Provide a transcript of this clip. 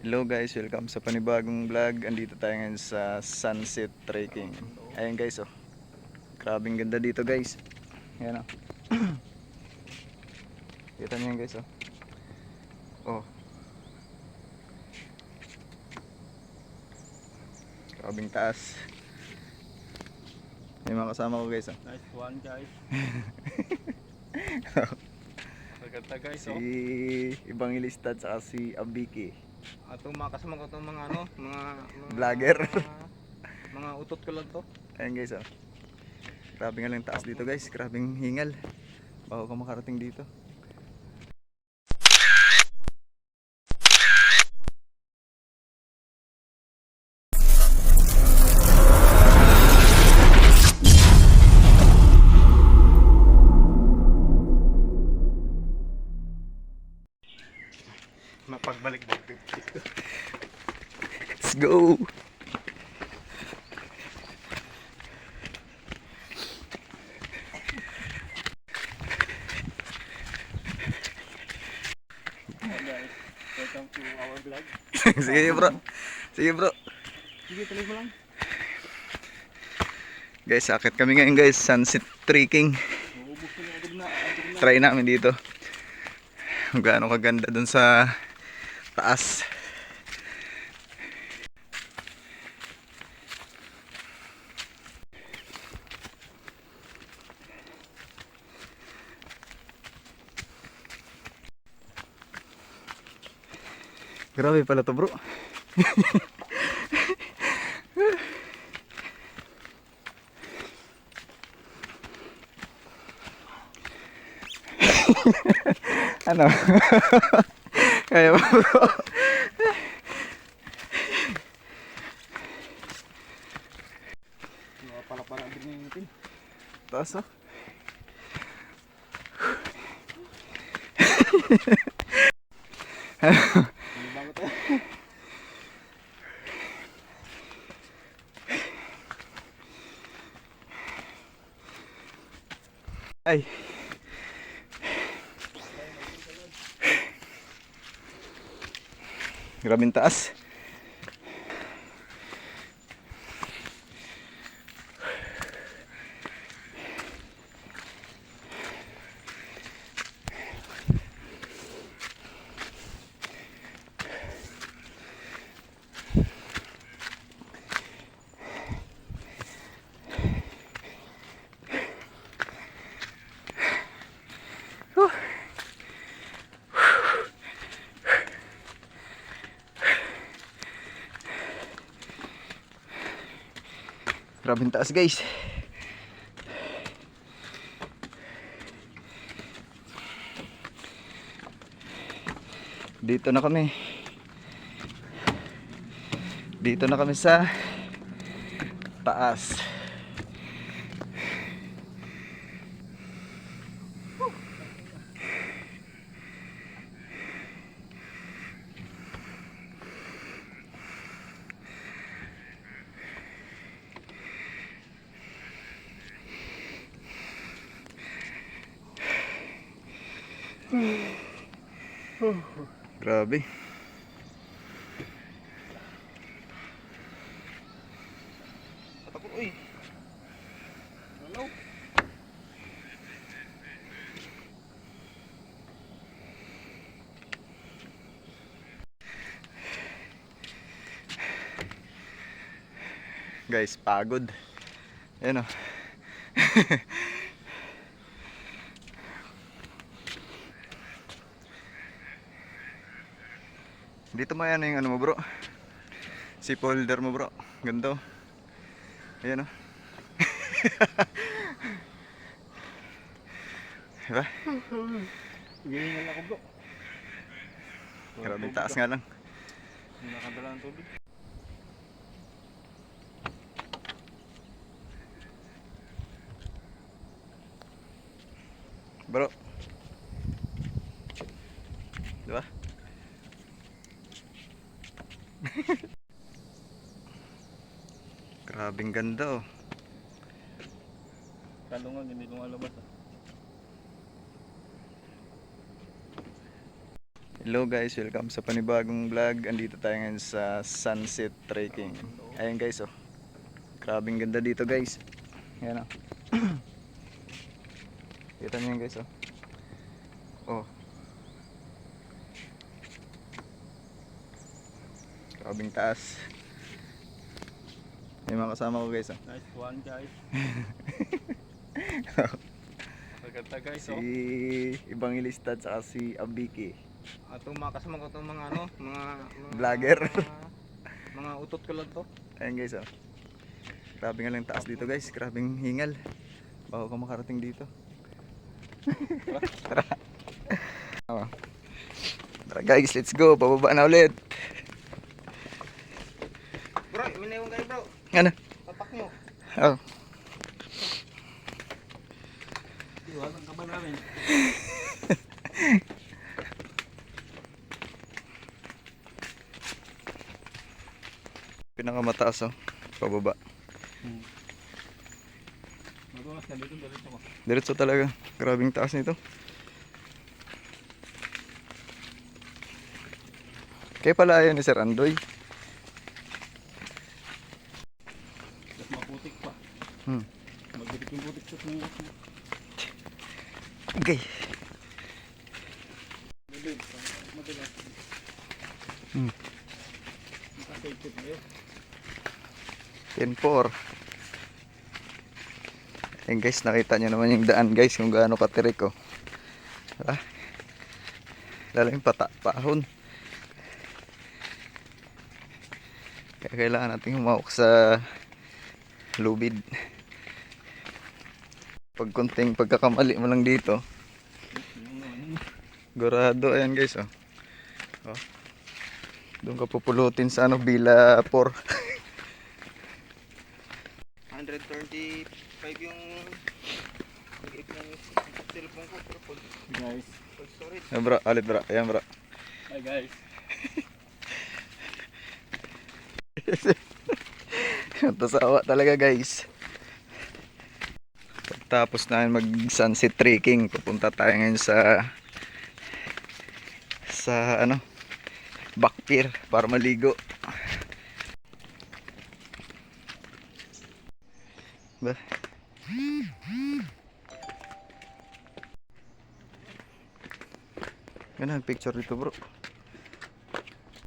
Hello guys, welcome sa panibagong vlog. Andito tayo ngayon sa sunset trekking. Ayan guys, oh. Grabing ganda dito guys. Ayan, oh. Kita niyo yan guys, oh. Oh. Grabing taas. May mga kasama ko guys, oh. Nice one guys. Maganda guys, Si Evangelista at saka si Abiki. Atong mga kasama ko itong mga mga Vlogger. mga utot ko lang to. Ayan guys, oh. Grabing nga lang taas dito guys. Grabing hingal bago ka makarating dito. Mapagbalik dito. Let's go! Hey guys, welcome to our vlog. Sige bro. Sige bro. Sige, tuloy mo lang. Guys, akit kami ngayon guys. Sunset trekking. Uubos ko na agad na. Try namin dito. Kung gaano kaganda dun sa taas. Grabe pala to bro. Ano? Kaya ba bro? Pala din yung itin. Taas oh. Bago tayo. Ay. Grabing taas. Grabing taas guys. Dito na kami. Dito na kami sa taas. Grabe. Patakot, uy. Hello. Guys, pagod. Ayan o. Dito mo yan yung ano mo bro. Si folder mo bro. Ganda oh. Ayan o. Diba? Hihingal ako bro. Grabing taas nga lang. Hindi nakadala ng tubig. Bro. Diba? Grabing ganda oh. Kalungan, hindi lumalabas ah. Hello guys, welcome sa panibagong vlog. Andito tayo ngayon sa Sunset Trekking. Ayan guys, oh. Grabing ganda dito guys. Ayan, oh. Kita niyo yan guys, oh. Oh. Grabing taas. May mga kasama ko guys, oh. Nice one guys. Maganda guys Si Evangelista at saka si Abiki. Atong mga kasama ko itong mga ano, mga Vlogger. mga utot ko lang to. Ayan guys, oh. Grabe nga lang taas dito guys. Grabing hingal. Bago ka makarating dito. Tara. Oh. Tara guys, let's go. Pababa na ulit. Bro, minayong kayo bro. Ano? Tapak nyo. Oh. Iwanan ka ba namin? Pinakamataas, oh. Pababa. Madulas na dito ko. Diretso talaga. Grabing taas nito. Kaya pala ayaw ni Sir Andoy. Mas maputik pa. Hmm. Magbitik yung putik sa tungas mo. Okay. Madulas. Hmm. Makasipit na yun. 10-4. Ayan guys, nakita nyo naman yung daan guys kung gaano katirik, oh. Diba? Lalo yung pahon. Kaya kailangan natin humawak sa lubid. Pag konting pagkakamali mo lang dito, gurado. Ayan guys, oh. Oh. Doon ka pupulutin sa ano, Bila 4. 125 yung nag-ip ng cellphone ko pero full Guys, storage. Ayan bro, alit bro. Ayan bro. hi guys. Tasawa talaga guys. Pagtapos namin mag sunset trekking, pupunta tayo ngayon sa ano, back pier para maligo. Ba? Yan ang picture dito bro.